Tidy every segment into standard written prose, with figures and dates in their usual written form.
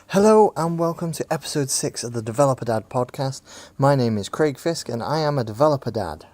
Hello and welcome to episode 6 of the Developer Dad podcast. My name is Craig Fisk and I am a developer dad.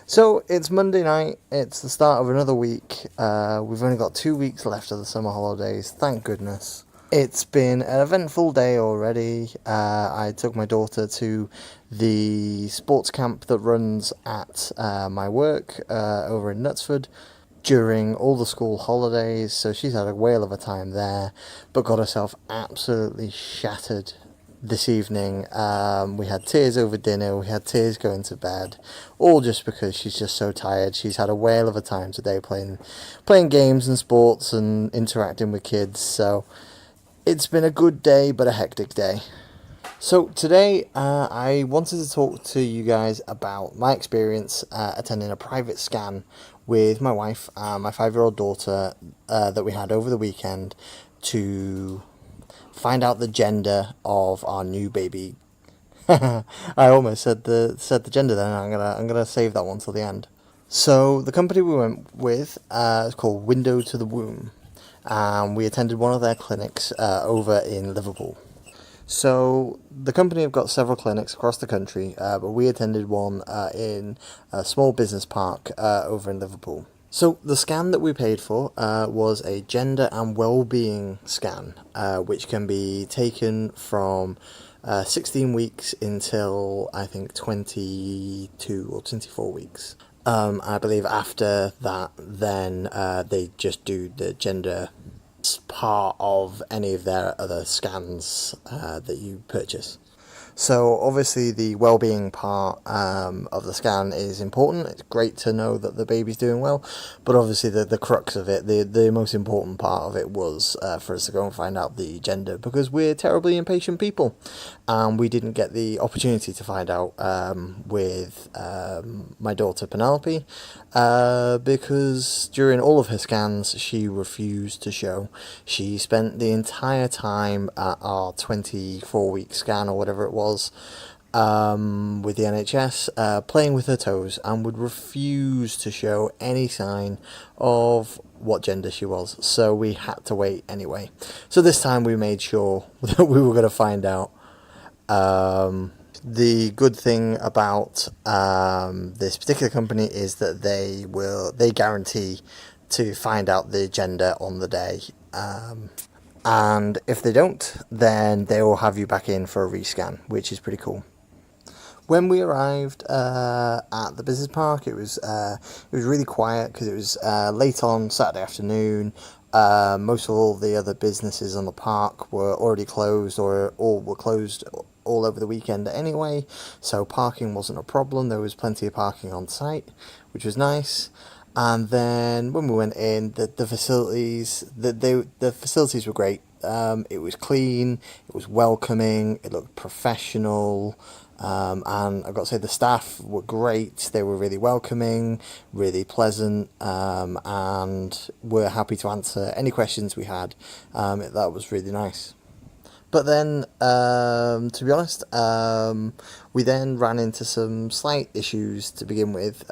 So it's Monday night, it's the start of another week. We've only got 2 weeks left of the summer holidays, thank goodness. It's been an eventful day already. I took my daughter to the sports camp that runs at my work over in Knutsford during all the school holidays, so she's had a whale of a time there, but got herself absolutely shattered this evening. We had tears over dinner, we had tears going to bed, all just because she's just so tired. She's had a whale of a time today playing games and sports and interacting with kids, so it's been a good day, but a hectic day. So today I wanted to talk to you guys about my experience attending a private scan with my wife and my 5-year-old daughter that we had over the weekend to find out the gender of our new baby. I almost said the gender then. I'm gonna save that one till the end. So the company we went with is called Window to the Womb, and we attended one of their clinics over in Liverpool. So the company have got several clinics across the country, but we attended one in a small business park over in Liverpool. So the scan that we paid for was a gender and well-being scan, which can be taken from 16 weeks until I think 22 or 24 weeks. I believe after that, then they just do the gender part of any of their other scans that you purchase. So obviously the well-being part of the scan is important. It's great to know that the baby's doing well, but obviously the crux of it, the most important part of it was for us to go and find out the gender, because we're terribly impatient people and we didn't get the opportunity to find out with my daughter Penelope because during all of her scans she refused to show. She spent the entire time at our 24-week scan or whatever it was with the NHS playing with her toes and would refuse to show any sign of what gender she was, so we had to wait anyway. So this time we made sure that we were going to find out. The good thing about this particular company is that they guarantee to find out the gender on the day. And if they don't, then they will have you back in for a rescan, which is pretty cool. When we arrived at the business park, it was really quiet because it was late on Saturday afternoon. Most of all the other businesses on the park were already closed or were closed all over the weekend anyway, so parking wasn't a problem. There was plenty of parking on site, which was nice. And then when we went in, the facilities the facilities were great. It was clean, it was welcoming, it looked professional, and I've got to say the staff were great. They were really welcoming, really pleasant, and were happy to answer any questions we had. That was really nice. But then, to be honest, we then ran into some slight issues to begin with,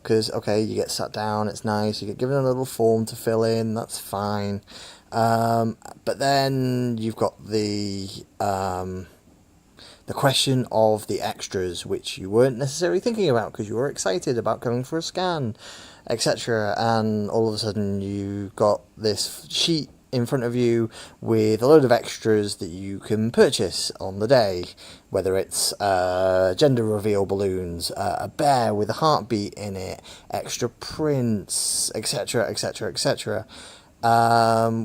because, okay, you get sat down, it's nice, you get given a little form to fill in, that's fine, but then you've got the question of the extras, which you weren't necessarily thinking about because you were excited about going for a scan, etc., and all of a sudden you got this sheet in front of you with a load of extras that you can purchase on the day, whether it's gender reveal balloons, a bear with a heartbeat in it, extra prints, etc., etc., etc.,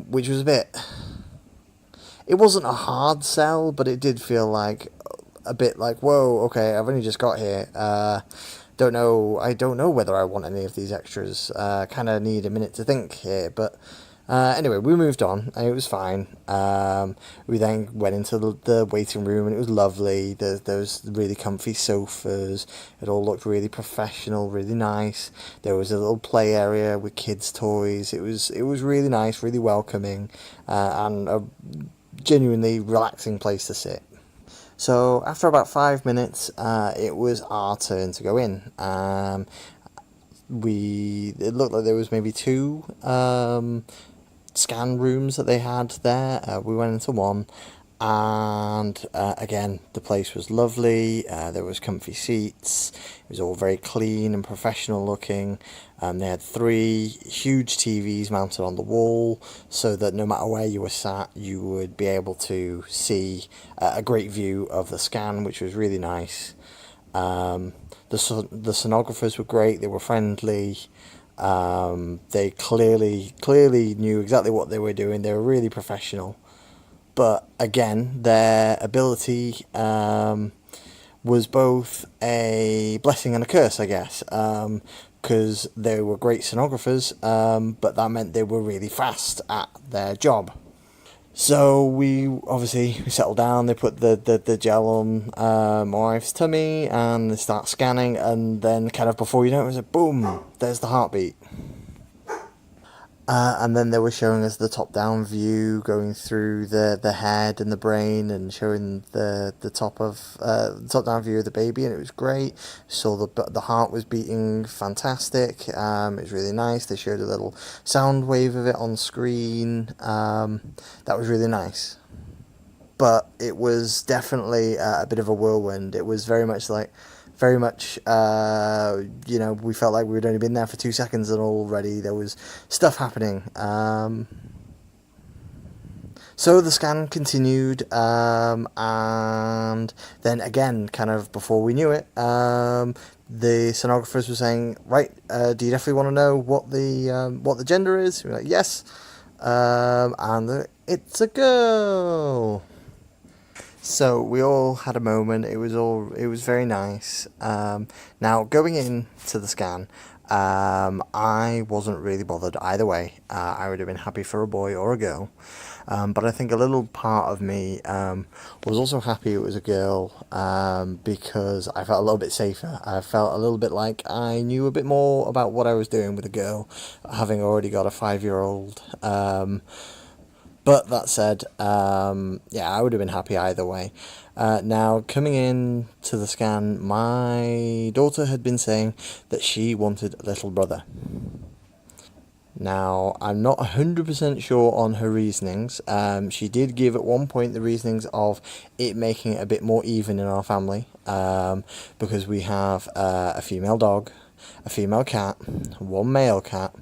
which was it wasn't a hard sell, but it did feel like a bit like, whoa, okay, I've only just got here, I don't know whether I want any of these extras, kind of need a minute to think here, but anyway, we moved on, and it was fine. We then went into the waiting room, and it was lovely. There was really comfy sofas. It all looked really professional, really nice. There was a little play area with kids' toys. It was really nice, really welcoming, and a genuinely relaxing place to sit. So after about 5 minutes, it was our turn to go in. it looked like there was maybe two scan rooms that they had there. We went into one, and again, the place was lovely. There was comfy seats. It was all very clean and professional looking. They had three huge TVs mounted on the wall, so that no matter where you were sat, you would be able to see a great view of the scan, which was really nice. The sonographers were great. They were friendly. They clearly knew exactly what they were doing. They were really professional. But again, their ability was both a blessing and a curse, I guess, because they were great sonographers, but that meant they were really fast at their job. So we settled down. They put the gel on my wife's tummy, and they start scanning, and then kind of before you know it, was like boom, there's the heartbeat. And then they were showing us the top-down view, going through the head and the brain, and showing the top-down view of the baby, and it was great. Saw the heart was beating fantastic. It was really nice. They showed a little sound wave of it on screen. That was really nice. But it was definitely a bit of a whirlwind. It was very much, we felt like we'd only been there for 2 seconds and already there was stuff happening. So the scan continued, and then again, kind of before we knew it, the sonographers were saying, right, do you definitely want to know what the gender is? We were like, yes, and it's a girl. So we all had a moment. It was very nice. Now going into the scan, I wasn't really bothered either way. I would have been happy for a boy or a girl. But I think a little part of me was also happy it was a girl, because I felt a little bit safer. I felt a little bit like I knew a bit more about what I was doing with a girl, having already got a 5-year-old. But that said, I would have been happy either way. Now, coming in to the scan, my daughter had been saying that she wanted a little brother. Now, I'm not 100% sure on her reasonings. She did give at one point the reasonings of it making it a bit more even in our family, because we have a female dog, a female cat, one male cat,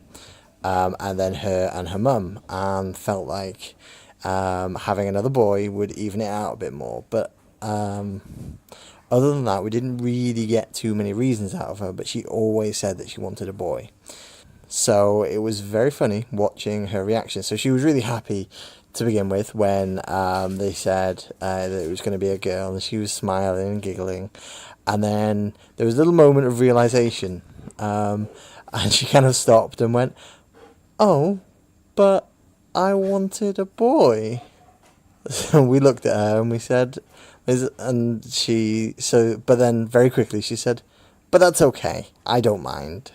and then her and her mum, and felt like having another boy would even it out a bit more. But other than that, we didn't really get too many reasons out of her, but she always said that she wanted a boy. So it was very funny watching her reaction. So she was really happy to begin with when they said that it was going to be a girl, and she was smiling and giggling. And then there was a little moment of realization, and she kind of stopped and went, "Oh, but I wanted a boy." So we looked at her and we said, but then very quickly she said, "But that's okay. I don't mind."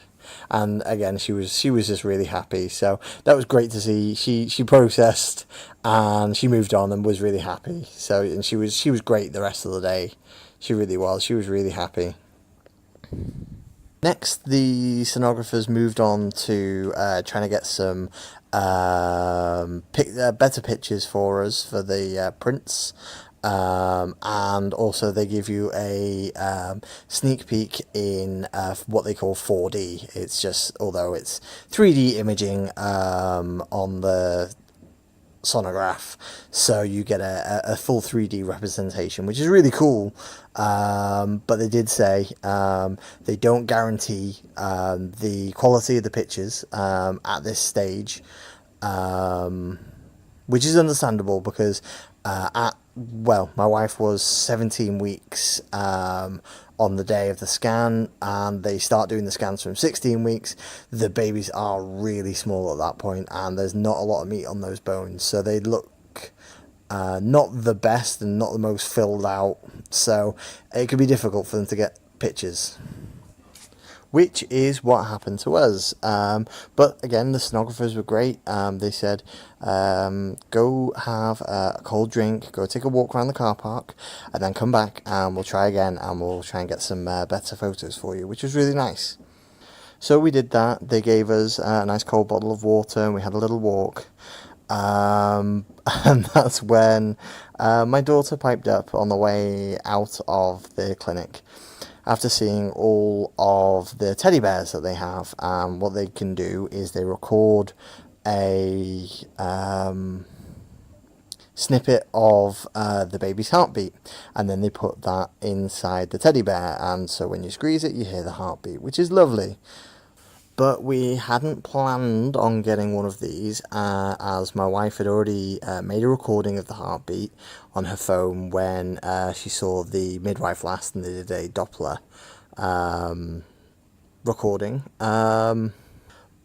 And again, she was just really happy. So that was great to see. She processed and she moved on and was really happy. So, and she was great the rest of the day. She really was. She was really happy. Next, the sonographers moved on to trying to get some better pictures for us for the prints. And also they give you a sneak peek in what they call 4D. It's just, although it's 3D imaging on the sonograph, so you get a full 3D representation, which is really cool. But they did say they don't guarantee the quality of the pictures at this stage, which is understandable because my wife was 17 weeks on the day of the scan, and they start doing the scans from 16 weeks. The babies are really small at that point, and there's not a lot of meat on those bones, so they look not the best and not the most filled out, so it could be difficult for them to get pictures, which is what happened to us. But again, the sonographers were great. They said, go have a cold drink, go take a walk around the car park, and then come back and we'll try again and we'll try and get some better photos for you, which was really nice. So we did that. They gave us a nice cold bottle of water, and we had a little walk. And that's when my daughter piped up on the way out of the clinic after seeing all of the teddy bears that they have. What they can do is they record a snippet of the baby's heartbeat, and then they put that inside the teddy bear, and so when you squeeze it you hear the heartbeat, which is lovely. But we hadn't planned on getting one of these, as my wife had already made a recording of the heartbeat on her phone when she saw the midwife last, and they did a Doppler recording.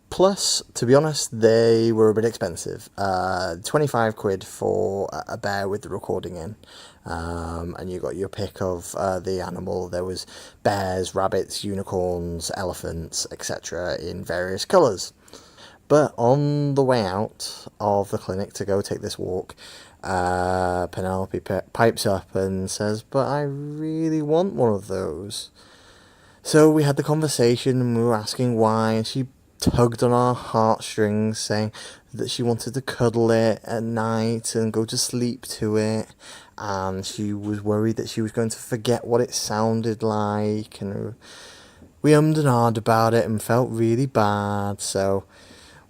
Plus, to be honest, they were a bit expensive. 25 quid for a bear with the recording in. And you got your pick of the animal. There was bears, rabbits, unicorns, elephants, etc. in various colours. But on the way out of the clinic to go take this walk, Penelope pipes up and says, "But I really want one of those." So we had the conversation and we were asking why, and she tugged on our heartstrings, saying that she wanted to cuddle it at night and go to sleep to it, and she was worried that she was going to forget what it sounded like, and we ummed and ahed about it and felt really bad. So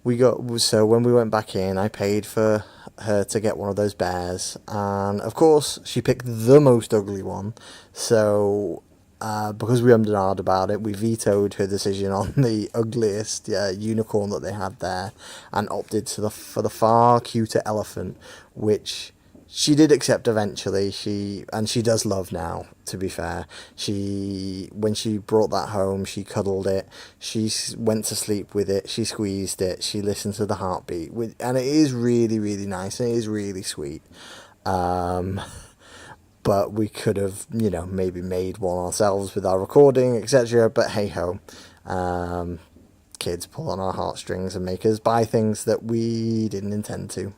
when we went back in, I paid for her to get one of those bears, and of course she picked the most ugly one. So because we ummed and ahed about it, we vetoed her decision on the ugliest unicorn that they had there, and opted for the far cuter elephant, which she did accept eventually. She does love now, to be fair. When she brought that home, she cuddled it, she went to sleep with it, she squeezed it, she listened to the heartbeat, and it is really, really nice, and it is really sweet. But we could have, maybe made one ourselves with our recording, etc. But hey ho, kids pull on our heartstrings and make us buy things that we didn't intend to.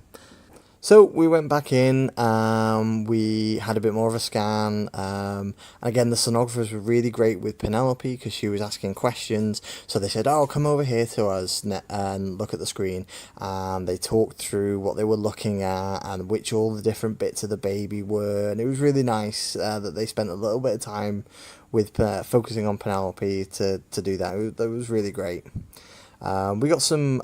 So we went back in, we had a bit more of a scan, and again the sonographers were really great with Penelope because she was asking questions. So they said, "Oh, come over here to us and look at the screen," and they talked through what they were looking at and which all the different bits of the baby were, and it was really nice that they spent a little bit of time with focusing on Penelope to do that. That was really great. We got some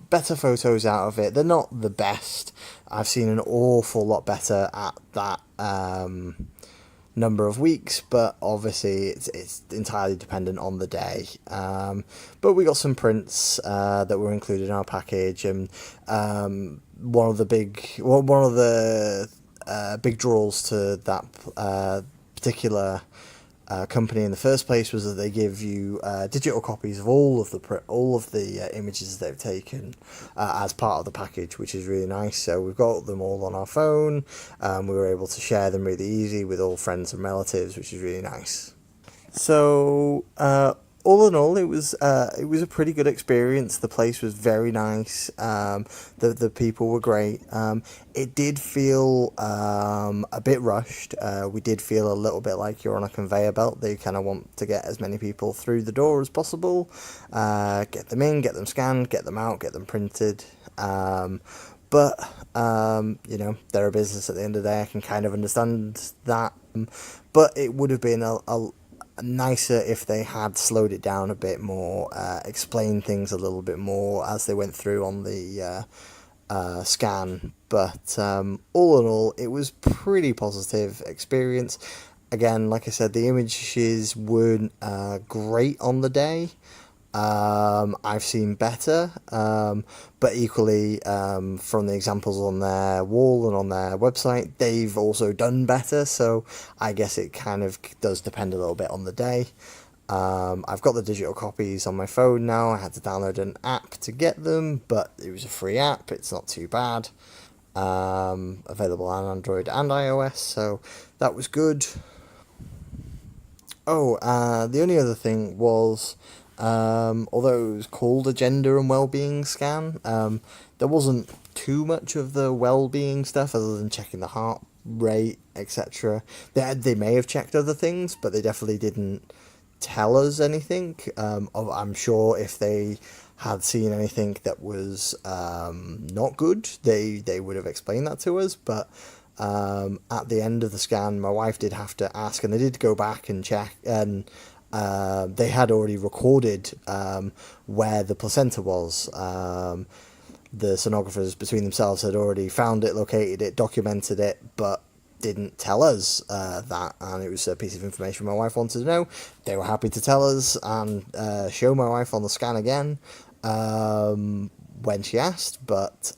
better photos out of it. They're not the best. I've seen an awful lot better at that number of weeks, but obviously it's entirely dependent on the day. But we got some prints that were included in our package, and one of the big draws to that particular company in the first place was that they give you digital copies of all of the images they've taken as part of the package, which is really nice. So we've got them all on our phone. We were able to share them really easy with all friends and relatives, which is really nice. So all in all, it was a pretty good experience. The place was very nice. The people were great. It did feel a bit rushed. We did feel a little bit like you're on a conveyor belt. They kind of want to get as many people through the door as possible, get them in, get them scanned, get them out, get them printed. But they're a business at the end of the day. I can kind of understand that. But it would have been a nicer if they had slowed it down a bit more, explained things a little bit more as they went through on the scan. But all in all, it was pretty positive experience. Again, like I said, the images weren't great on the day. I've seen better, but equally from the examples on their wall and on their website, they've also done better, so I guess it kind of does depend a little bit on the day. I've got the digital copies on my phone now. I had to download an app to get them, but it was a free app, it's not too bad. Available on Android and iOS, so that was good. The only other thing was, although it was called a gender and well-being scan, there wasn't too much of the well-being stuff other than checking the heart rate, etc. They may have checked other things, but they definitely didn't tell us anything. I'm sure if they had seen anything that was not good, they would have explained that to us. But at the end of the scan, my wife did have to ask, and they did go back and check, and they had already recorded where the placenta was. The sonographers between themselves had already found it, located it, documented it, but didn't tell us that, and it was a piece of information my wife wanted to know. They were happy to tell us and show my wife on the scan again when she asked, but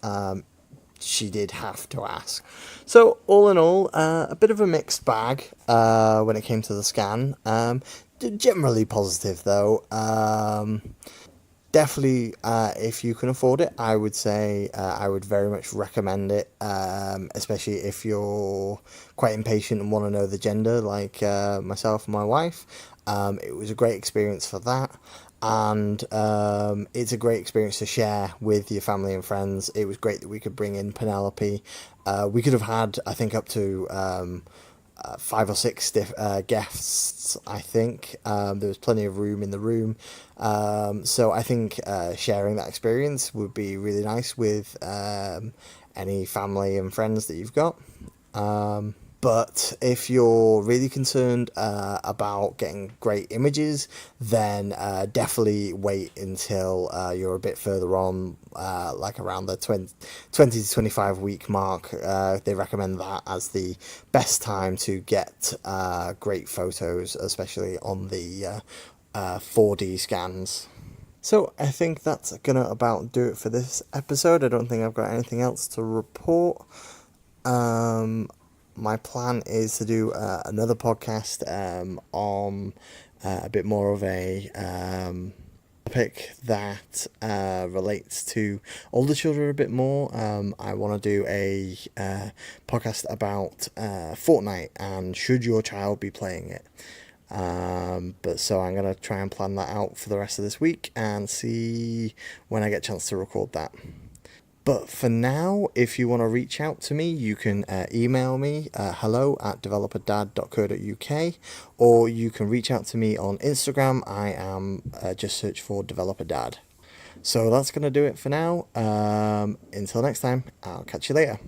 she did have to ask. So all in all, a bit of a mixed bag when it came to the scan. Generally positive though. Definitely, if you can afford it, I would say I would very much recommend it, especially if you're quite impatient and want to know the gender, like myself and my wife. It was a great experience for that, and it's a great experience to share with your family and friends. It was great that we could bring in Penelope. We could have had, I think, up to 5 or 6 guests, I think. There was plenty of room in the room. So I think sharing that experience would be really nice with any family and friends that you've got. But if you're really concerned about getting great images, then definitely wait until you're a bit further on, like around the 20 to 25 week mark. They recommend that as the best time to get great photos, especially on the 4D scans. So I think that's gonna about do it for this episode. I don't think I've got anything else to report. My plan is to do another podcast on a bit more of a topic that relates to older children a bit more. I want to do a podcast about Fortnite and should your child be playing it. But so I'm going to try and plan that out for the rest of this week and see when I get a chance to record that. But for now, if you want to reach out to me, you can email me, hello@developerdad.co.uk, or you can reach out to me on Instagram. I am just search for developerdad. So that's going to do it for now. Until next time, I'll catch you later.